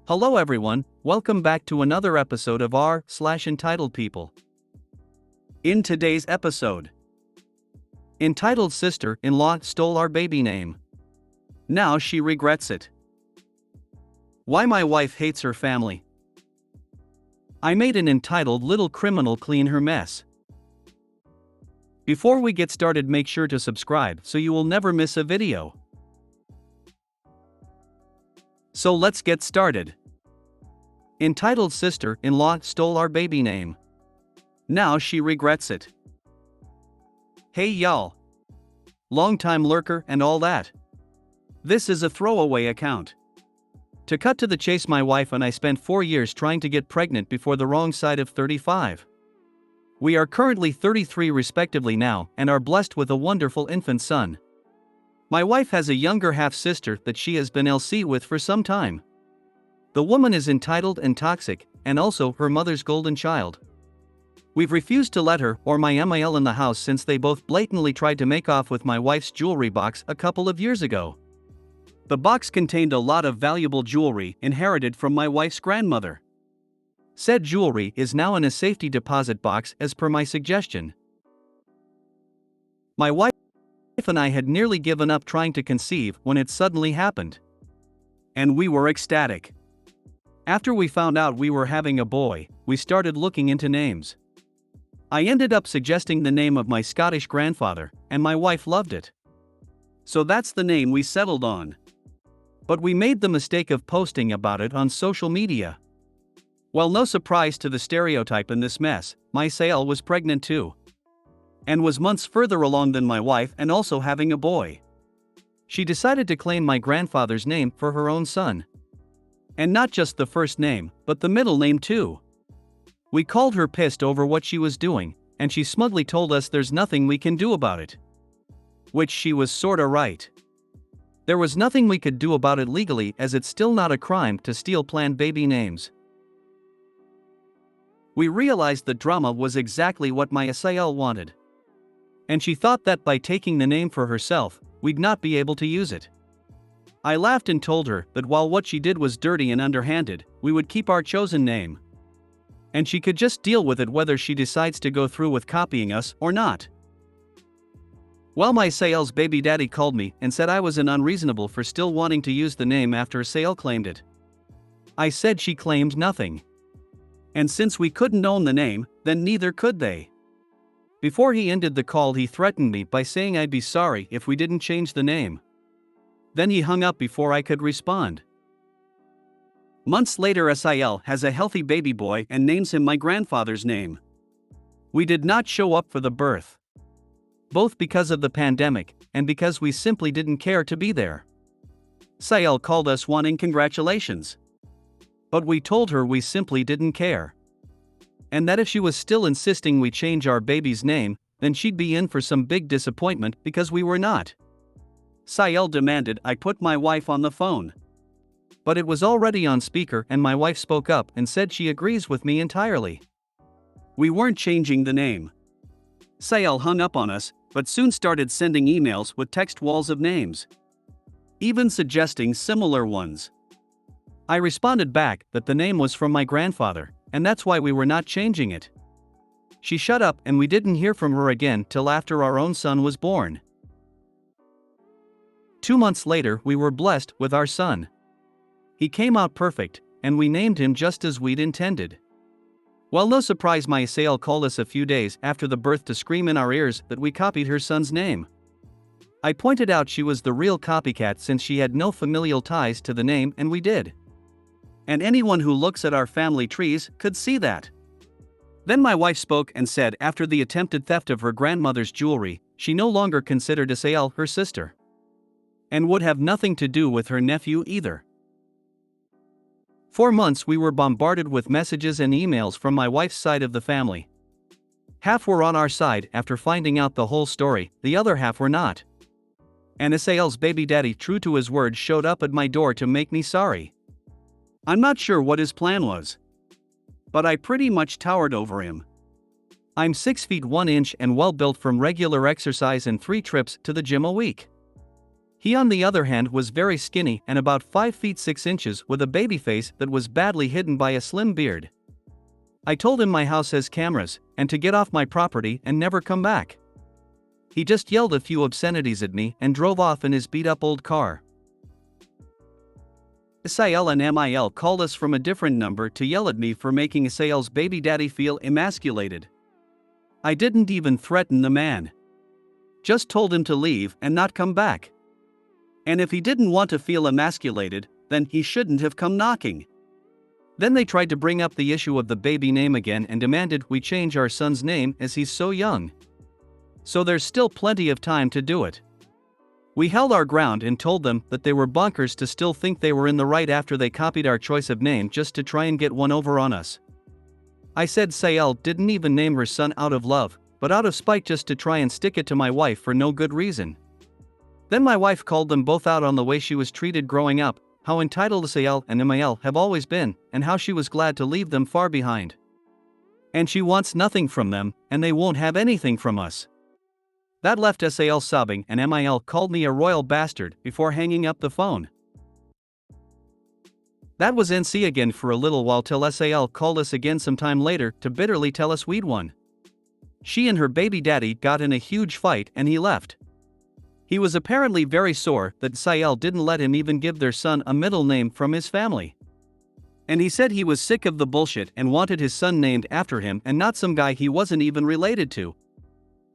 Hello everyone, welcome back to another episode of r/Entitled People. In today's episode, entitled sister-in-law stole our baby name. Now she regrets it. Why my wife hates her family. I made an entitled little criminal clean her mess. Before we get started, make sure to subscribe so you will never miss a video. So let's get started. Entitled sister-in-law stole our baby name. Now she regrets it. Hey y'all. Long-time lurker and all that. This is a throwaway account. To cut to the chase, my wife and I spent 4 years trying to get pregnant before the wrong side of 35. We are currently 33 respectively now and are blessed with a wonderful infant son. My wife has a younger half-sister that she has been LC with for some time. The woman is entitled and toxic, and also her mother's golden child. We've refused to let her or my MIL in the house since they both blatantly tried to make off with my wife's jewelry box a couple of years ago. The box contained a lot of valuable jewelry inherited from my wife's grandmother. Said jewelry is now in a safety deposit box as per my suggestion. My wife and I had nearly given up trying to conceive when it suddenly happened. And we were ecstatic. After we found out we were having a boy, we started looking into names. I ended up suggesting the name of my Scottish grandfather, and my wife loved it. So that's the name we settled on. But we made the mistake of posting about it on social media. Well, no surprise to the stereotype in this mess, my Sael was pregnant too. And was months further along than my wife and also having a boy. She decided to claim my grandfather's name for her own son. And not just the first name, but the middle name too. We called her pissed over what she was doing, and she smugly told us there's nothing we can do about it. Which she was sorta right. There was nothing we could do about it legally, as it's still not a crime to steal planned baby names. We realized the drama was exactly what my Sael wanted. And she thought that by taking the name for herself, we'd not be able to use it. I laughed and told her that while what she did was dirty and underhanded, we would keep our chosen name. And she could just deal with it whether she decides to go through with copying us or not. Well, my Sael's baby daddy called me and said I was unreasonable for still wanting to use the name after Sael claimed it. I said she claimed nothing. And since we couldn't own the name, then neither could they. Before he ended the call, he threatened me by saying I'd be sorry if we didn't change the name. Then he hung up before I could respond. Months later, Sael has a healthy baby boy and names him my grandfather's name. We did not show up for the birth. Both because of the pandemic and because we simply didn't care to be there. Sael called us wanting congratulations. But we told her we simply didn't care. And that if she was still insisting we change our baby's name, then she'd be in for some big disappointment because we were not. Sael demanded I put my wife on the phone. But it was already on speaker and my wife spoke up and said she agrees with me entirely. We weren't changing the name. Sael hung up on us, but soon started sending emails with text walls of names. Even suggesting similar ones. I responded back that the name was from my grandfather, and that's why we were not changing it. She shut up and we didn't hear from her again till after our own son was born. 2 months later, we were blessed with our son. He came out perfect, and we named him just as we'd intended. Well, no surprise, my Sael called us a few days after the birth to scream in our ears that we copied her son's name. I pointed out she was the real copycat since she had no familial ties to the name, and we did. And anyone who looks at our family trees could see that. Then my wife spoke and said after the attempted theft of her grandmother's jewelry, she no longer considered Sael her sister. And would have nothing to do with her nephew either. 4 months we were bombarded with messages and emails from my wife's side of the family. Half were on our side after finding out the whole story, the other half were not. And Sael's baby daddy, true to his word, showed up at my door to make me sorry. I'm not sure what his plan was. But I pretty much towered over him. I'm 6 feet 1 inch and well built from regular exercise and 3 trips to the gym a week. He on the other hand was very skinny and about 5 feet 6 inches with a baby face that was badly hidden by a slim beard. I told him my house has cameras, and to get off my property and never come back. He just yelled a few obscenities at me and drove off in his beat-up old car. SIL and MIL called us from a different number to yell at me for making SIL's baby daddy feel emasculated. I didn't even threaten the man. Just told him to leave and not come back. And if he didn't want to feel emasculated, then he shouldn't have come knocking. Then they tried to bring up the issue of the baby name again and demanded we change our son's name as he's so young. So there's still plenty of time to do it. We held our ground and told them that they were bonkers to still think they were in the right after they copied our choice of name just to try and get one over on us. I said SIL didn't even name her son out of love, but out of spite just to try and stick it to my wife for no good reason. Then my wife called them both out on the way she was treated growing up, how entitled SIL and MIL have always been, and how she was glad to leave them far behind. And she wants nothing from them, and they won't have anything from us. That left SIL sobbing and MIL called me a royal bastard before hanging up the phone. That was NC again for a little while till SIL called us again sometime later to bitterly tell us we'd won. She and her baby daddy got in a huge fight and he left. He was apparently very sore that SIL didn't let him even give their son a middle name from his family. And he said he was sick of the bullshit and wanted his son named after him and not some guy he wasn't even related to.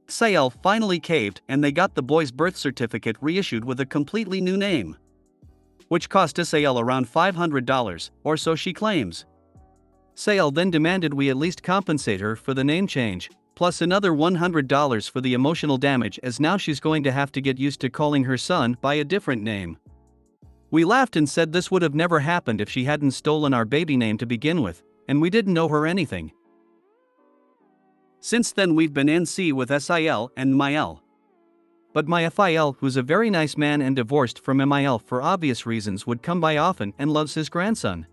SIL finally caved and they got the boy's birth certificate reissued with a completely new name, which cost SIL around $500, or so she claims. SIL then demanded we at least compensate her for the name change, plus another $100 for the emotional damage, as now she's going to have to get used to calling her son by a different name. We laughed and said this would have never happened if she hadn't stolen our baby name to begin with, and we didn't know her anything. Since then we've been NC with SIL and MIL. But my FIL, who's a very nice man and divorced from MIL for obvious reasons, would come by often and loves his grandson.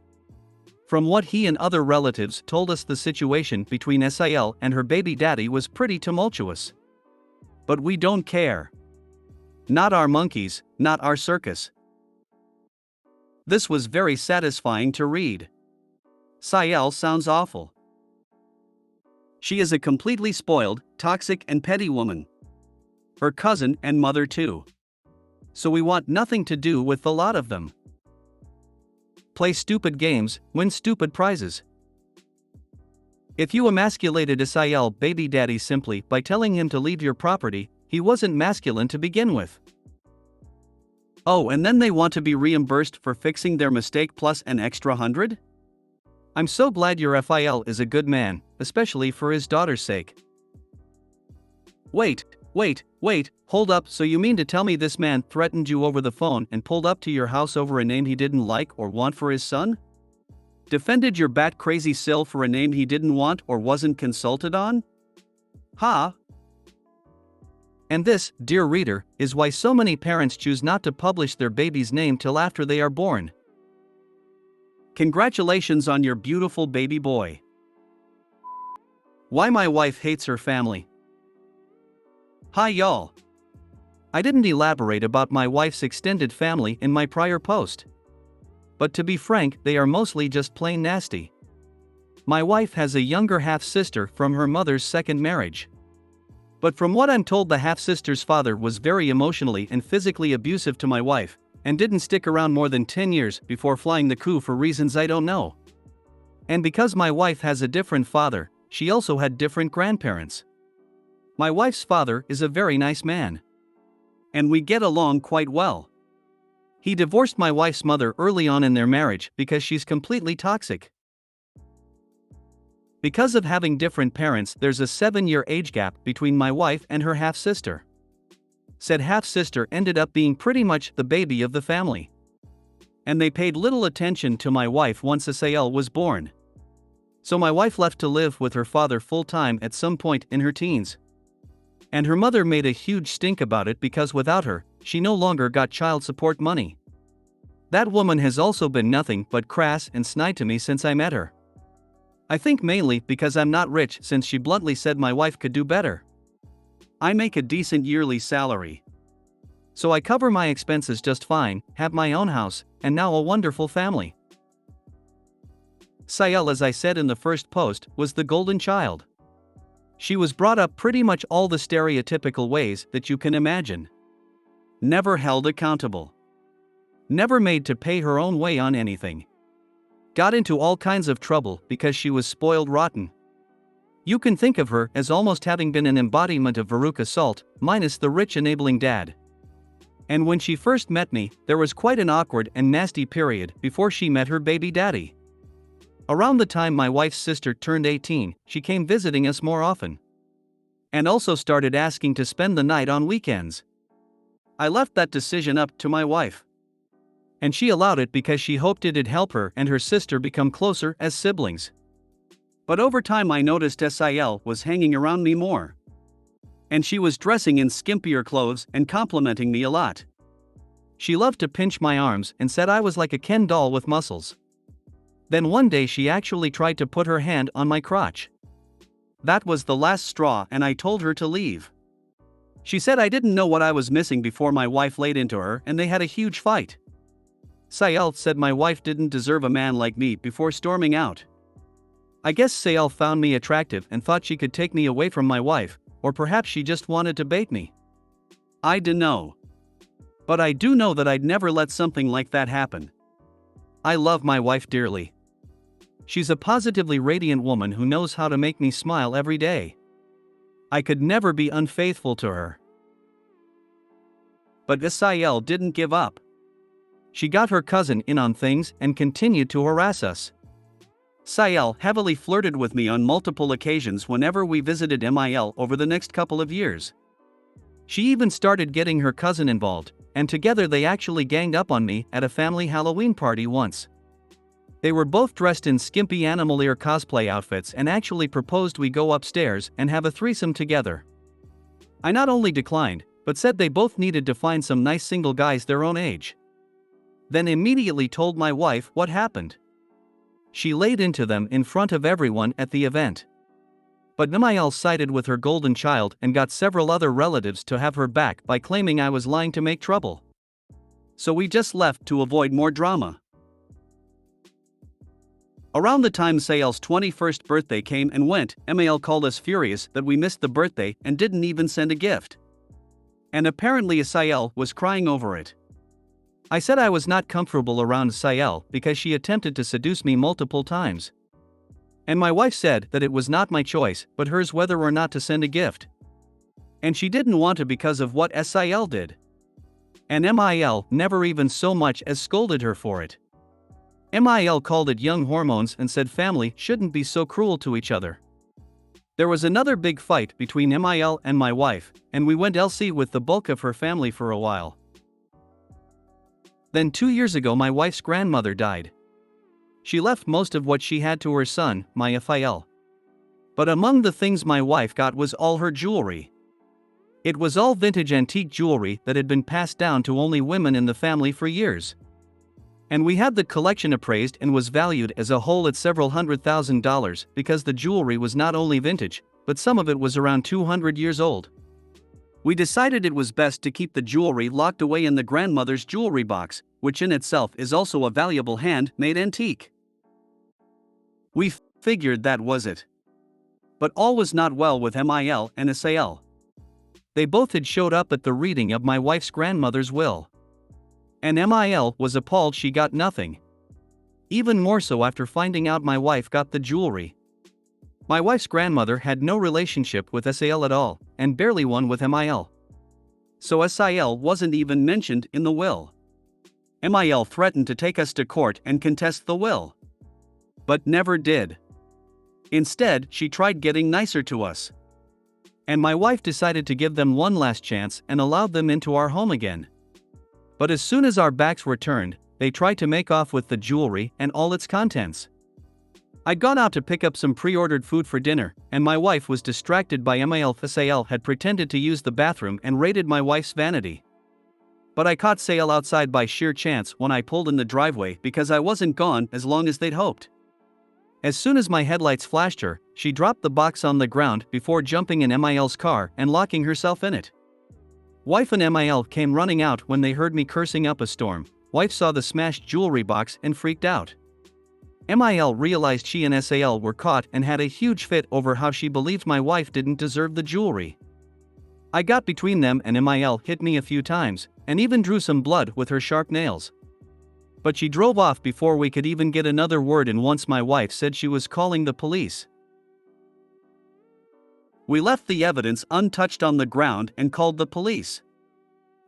From what he and other relatives told us, the situation between SIL and her baby daddy was pretty tumultuous. But we don't care. Not our monkeys, not our circus. This was very satisfying to read. SIL sounds awful. She is a completely spoiled, toxic and petty woman. Her cousin and mother too. So we want nothing to do with the lot of them. Play stupid games, win stupid prizes. If you emasculated SIL baby daddy simply by telling him to leave your property, he wasn't masculine to begin with. Oh, and then they want to be reimbursed for fixing their mistake plus an extra $100? I'm so glad your FIL is a good man, especially for his daughter's sake. Wait, hold up, so you mean to tell me this man threatened you over the phone and pulled up to your house over a name he didn't like or want for his son? Defended your bat-crazy SIL for a name he didn't want or wasn't consulted on? Ha! And this, dear reader, is why so many parents choose not to publish their baby's name till after they are born. Congratulations on your beautiful baby boy. Why my wife hates her family. Hi y'all. I didn't elaborate about my wife's extended family in my prior post. But to be frank, they are mostly just plain nasty. My wife has a younger half-sister from her mother's second marriage. But from what I'm told, the half-sister's father was very emotionally and physically abusive to my wife, and didn't stick around more than 10 years before flying the coop for reasons I don't know. And because my wife has a different father, she also had different grandparents. My wife's father is a very nice man. And we get along quite well. He divorced my wife's mother early on in their marriage because she's completely toxic. Because of having different parents, there's a 7-year age gap between my wife and her half-sister. Said half-sister ended up being pretty much the baby of the family. And they paid little attention to my wife once SIL was born. So my wife left to live with her father full-time at some point in her teens. And her mother made a huge stink about it because without her, she no longer got child support money. That woman has also been nothing but crass and snide to me since I met her. I think mainly because I'm not rich, since she bluntly said my wife could do better. I make a decent yearly salary. So I cover my expenses just fine, have my own house, and now a wonderful family. Sayel, as I said in the first post, was the golden child. She was brought up pretty much all the stereotypical ways that you can imagine. Never held accountable. Never made to pay her own way on anything. Got into all kinds of trouble because she was spoiled rotten. You can think of her as almost having been an embodiment of Veruca Salt, minus the rich enabling dad. And when she first met me, there was quite an awkward and nasty period before she met her baby daddy. Around the time my wife's sister turned 18, she came visiting us more often. And also started asking to spend the night on weekends. I left that decision up to my wife. And she allowed it because she hoped it'd help her and her sister become closer as siblings. But over time I noticed Sayel was hanging around me more. And she was dressing in skimpier clothes and complimenting me a lot. She loved to pinch my arms and said I was like a Ken doll with muscles. Then one day she actually tried to put her hand on my crotch. That was the last straw and I told her to leave. She said I didn't know what I was missing before my wife laid into her and they had a huge fight. Sayel said my wife didn't deserve a man like me before storming out. I guess Sayel found me attractive and thought she could take me away from my wife, or perhaps she just wanted to bait me. I dunno. But I do know that I'd never let something like that happen. I love my wife dearly. She's a positively radiant woman who knows how to make me smile every day. I could never be unfaithful to her. But Sayel didn't give up. She got her cousin in on things and continued to harass us. Sayel heavily flirted with me on multiple occasions whenever we visited MIL over the next couple of years. She even started getting her cousin involved, and together they actually ganged up on me at a family Halloween party once. They were both dressed in skimpy Animal-ear cosplay outfits and actually proposed we go upstairs and have a threesome together. I not only declined, but said they both needed to find some nice single guys their own age. Then immediately told my wife what happened. She laid into them in front of everyone at the event. But MIL sided with her golden child and got several other relatives to have her back by claiming I was lying to make trouble. So we just left to avoid more drama. Around the time Sayel's 21st birthday came and went, MIL called us furious that we missed the birthday and didn't even send a gift. And apparently Sayel was crying over it. I said I was not comfortable around Sayel because she attempted to seduce me multiple times. And my wife said that it was not my choice but hers whether or not to send a gift. And she didn't want to because of what Sayel did. And MIL never even so much as scolded her for it. MIL called it young hormones and said family shouldn't be so cruel to each other. There was another big fight between MIL and my wife, and we went LC with the bulk of her family for a while. Then 2 years ago my wife's grandmother died. She left most of what she had to her son, my FIL. But among the things my wife got was all her jewelry. It was all vintage antique jewelry that had been passed down to only women in the family for years. And we had the collection appraised and was valued as a whole at several $100,000 because the jewelry was not only vintage, but some of it was around 200 years old. We decided it was best to keep the jewelry locked away in the grandmother's jewelry box, which in itself is also a valuable handmade antique. We figured that was it. But all was not well with MIL and Sayel. They both had showed up at the reading of my wife's grandmother's will. And MIL was appalled she got nothing. Even more so after finding out my wife got the jewelry. My wife's grandmother had no relationship with Sayel at all, and barely one with MIL. So Sayel wasn't even mentioned in the will. MIL threatened to take us to court and contest the will. But never did. Instead, she tried getting nicer to us. And my wife decided to give them one last chance and allowed them into our home again. But as soon as our backs were turned, they tried to make off with the jewelry and all its contents. I'd gone out to pick up some pre-ordered food for dinner, and my wife was distracted by MIL. Sayel had pretended to use the bathroom and raided my wife's vanity. But I caught Sayel outside by sheer chance when I pulled in the driveway because I wasn't gone as long as they'd hoped. As soon as my headlights flashed her, she dropped the box on the ground before jumping in MIL's car and locking herself in it. Wife and MIL came running out when they heard me cursing up a storm. Wife saw the smashed jewelry box and freaked out. MIL realized she and SAL were caught and had a huge fit over how she believed my wife didn't deserve the jewelry. I got between them and MIL hit me a few times, and even drew some blood with her sharp nails. But she drove off before we could even get another word in. Once my wife said she was calling the police. We left the evidence untouched on the ground and called the police.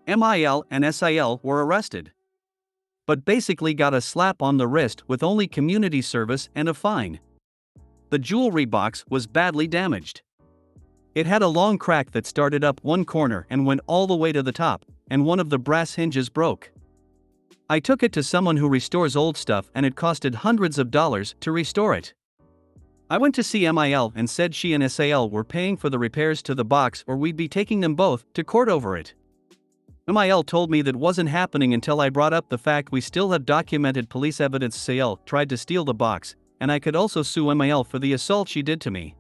MIL and SIL were arrested, but basically got a slap on the wrist with only community service and a fine. The jewelry box was badly damaged. It had a long crack that started up one corner and went all the way to the top, and one of the brass hinges broke. I took it to someone who restores old stuff and it costed hundreds of dollars to restore it. I went to see MIL and said she and SAL were paying for the repairs to the box or we'd be taking them both to court over it. MIL told me that wasn't happening until I brought up the fact we still have documented police evidence SAL tried to steal the box, and I could also sue MIL for the assault she did to me.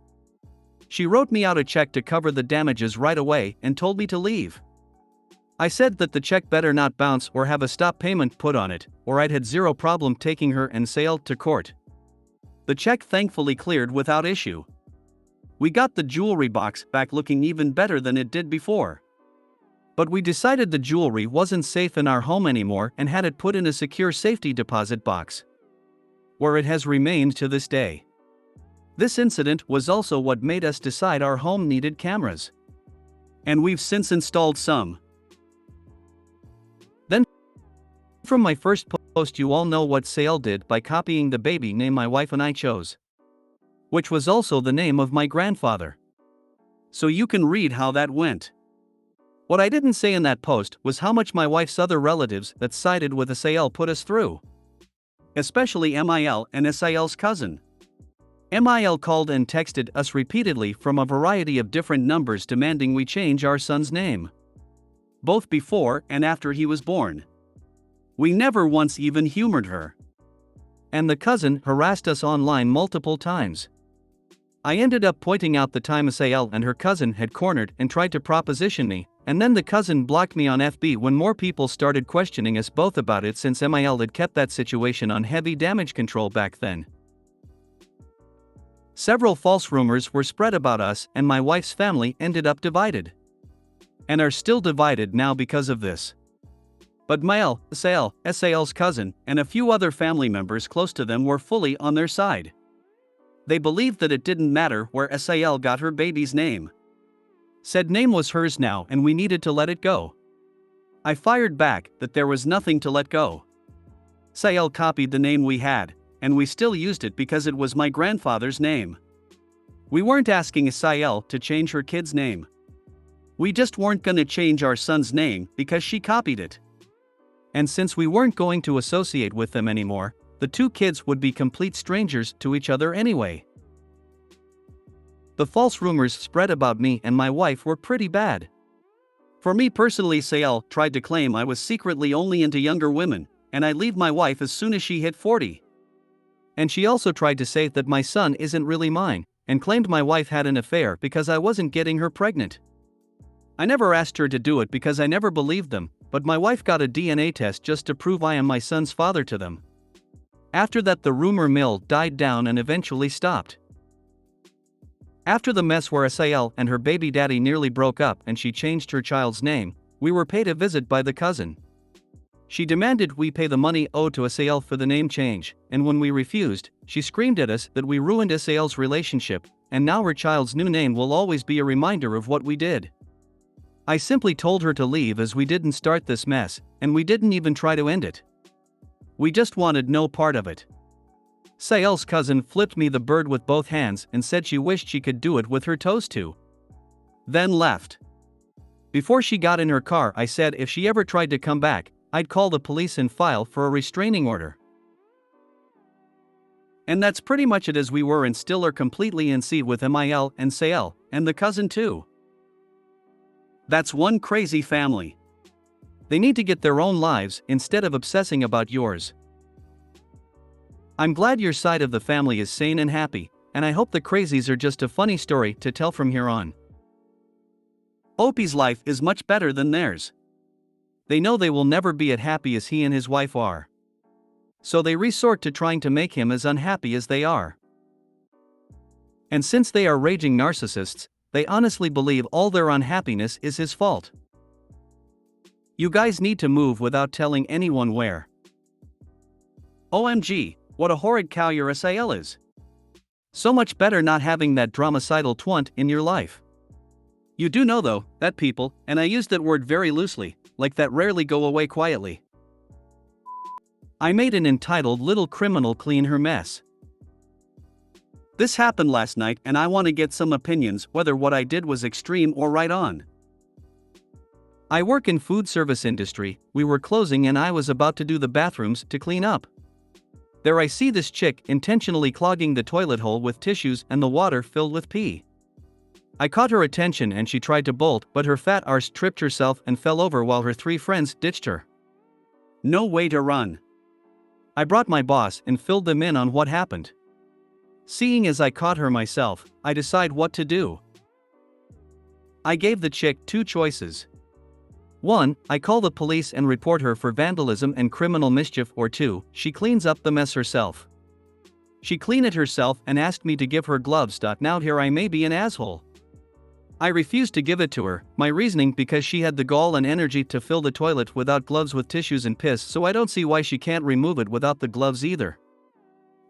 She wrote me out a check to cover the damages right away and told me to leave. I said that the check better not bounce or have a stop payment put on it, or I'd had zero problem taking her and SAL to court. The check thankfully cleared without issue. We got the jewelry box back looking even better than it did before. But we decided the jewelry wasn't safe in our home anymore and had it put in a secure safety deposit box, where it has remained to this day. This incident was also what made us decide our home needed cameras, and we've since installed some. Then, from my first post, you all know what SAL did by copying the baby name my wife and I chose, which was also the name of my grandfather. So you can read how that went. What I didn't say in that post was how much my wife's other relatives that sided with SAL put us through, especially MIL and SAL's cousin. MIL called and texted us repeatedly from a variety of different numbers demanding we change our son's name, both before and after he was born. We never once even humored her. And the cousin harassed us online multiple times. I ended up pointing out the time SAL and her cousin had cornered and tried to proposition me, and then the cousin blocked me on FB when more people started questioning us both about it, since MIL had kept that situation on heavy damage control back then. Several false rumors were spread about us, and my wife's family ended up divided, and are still divided now because of this. But MIL, SAL's cousin, and a few other family members close to them were fully on their side. They believed that it didn't matter where SAL got her baby's name. Said name was hers now and we needed to let it go. I fired back that there was nothing to let go. SAL copied the name we had, and we still used it because it was my grandfather's name. We weren't asking SAL to change her kid's name. We just weren't gonna change our son's name because she copied it. And since we weren't going to associate with them anymore, the two kids would be complete strangers to each other anyway. The false rumors spread about me and my wife were pretty bad. For me personally, SAL tried to claim I was secretly only into younger women, and I'd leave my wife as soon as she hit 40. And she also tried to say that my son isn't really mine, and claimed my wife had an affair because I wasn't getting her pregnant. I never asked her to do it because I never believed them, but my wife got a DNA test just to prove I am my son's father to them. After that, the rumor mill died down and eventually stopped. After the mess where SAL and her baby daddy nearly broke up and she changed her child's name, we were paid a visit by the cousin. She demanded we pay the money owed to SAL for the name change, and when we refused, she screamed at us that we ruined SAL's relationship, and now her child's new name will always be a reminder of what we did. I simply told her to leave as we didn't start this mess, and we didn't even try to end it. We just wanted no part of it. SAL's cousin flipped me the bird with both hands and said she wished she could do it with her toes too. Then left. Before she got in her car, I said if she ever tried to come back, I'd call the police and file for a restraining order. And that's pretty much it, as we were and still are completely in sync with MIL and SAL, and the cousin too. That's one crazy family. They need to get their own lives instead of obsessing about yours. I'm glad your side of the family is sane and happy, and I hope the crazies are just a funny story to tell from here on. Opie's life is much better than theirs. They know they will never be as happy as he and his wife are. So they resort to trying to make him as unhappy as they are. And since they are raging narcissists, they honestly believe all their unhappiness is his fault. You guys need to move without telling anyone where. OMG, what a horrid cow your SIL is. So much better not having that dramacidal twunt in your life. You do know though, that people, and I use that word very loosely, like that rarely go away quietly. I made an entitled little criminal clean her mess. This happened last night and I want to get some opinions whether what I did was extreme or right on. I work in food service industry, we were closing and I was about to do the bathrooms to clean up. There I see this chick intentionally clogging the toilet hole with tissues and the water filled with pee. I caught her attention and she tried to bolt, but her fat arse tripped herself and fell over while her 3 friends ditched her. No way to run. I brought my boss and filled them in on what happened. Seeing as I caught her myself, I decide what to do. I gave the chick 2 choices. 1, I call the police and report her for vandalism and criminal mischief, or 2, she cleans up the mess herself. She cleaned it herself and asked me to give her gloves. Now here I may be an asshole. I refused to give it to her, my reasoning because she had the gall and energy to fill the toilet without gloves with tissues and piss, so I don't see why she can't remove it without the gloves either.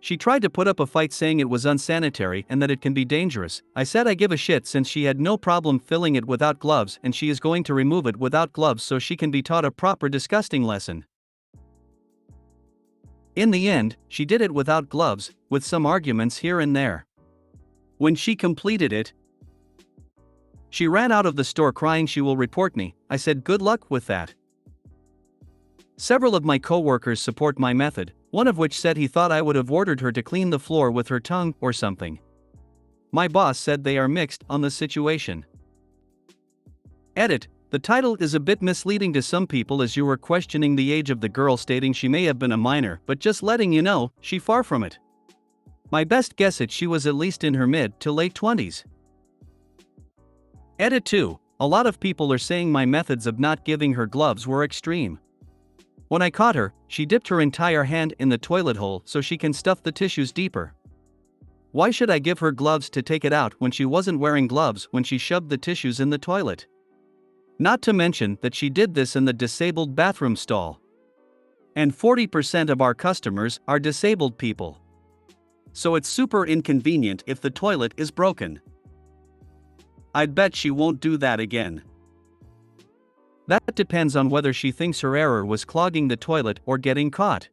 She tried to put up a fight saying it was unsanitary and that it can be dangerous. I said I give a shit since she had no problem filling it without gloves and she is going to remove it without gloves so she can be taught a proper disgusting lesson. In the end, she did it without gloves, with some arguments here and there. When she completed it, she ran out of the store crying she will report me. I said good luck with that. Several of my co-workers support my method, one of which said he thought I would have ordered her to clean the floor with her tongue or something. My boss said they are mixed on the situation. Edit: the title is a bit misleading to some people as you were questioning the age of the girl, stating she may have been a minor, but just letting you know, she far from it. My best guess she was at least in her mid to late 20s. Edit 2, a lot of people are saying my methods of not giving her gloves were extreme. When I caught her, she dipped her entire hand in the toilet hole so she can stuff the tissues deeper. Why should I give her gloves to take it out when she wasn't wearing gloves when she shoved the tissues in the toilet? Not to mention that she did this in the disabled bathroom stall. And 40% of our customers are disabled people. So it's super inconvenient if the toilet is broken. I'd bet she won't do that again. That depends on whether she thinks her error was clogging the toilet or getting caught.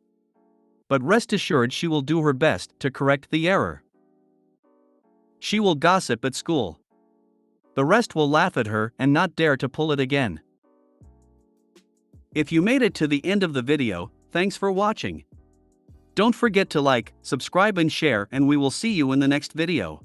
But rest assured she will do her best to correct the error. She will gossip at school. The rest will laugh at her and not dare to pull it again. If you made it to the end of the video, thanks for watching. Don't forget to like, subscribe and share, and we will see you in the next video.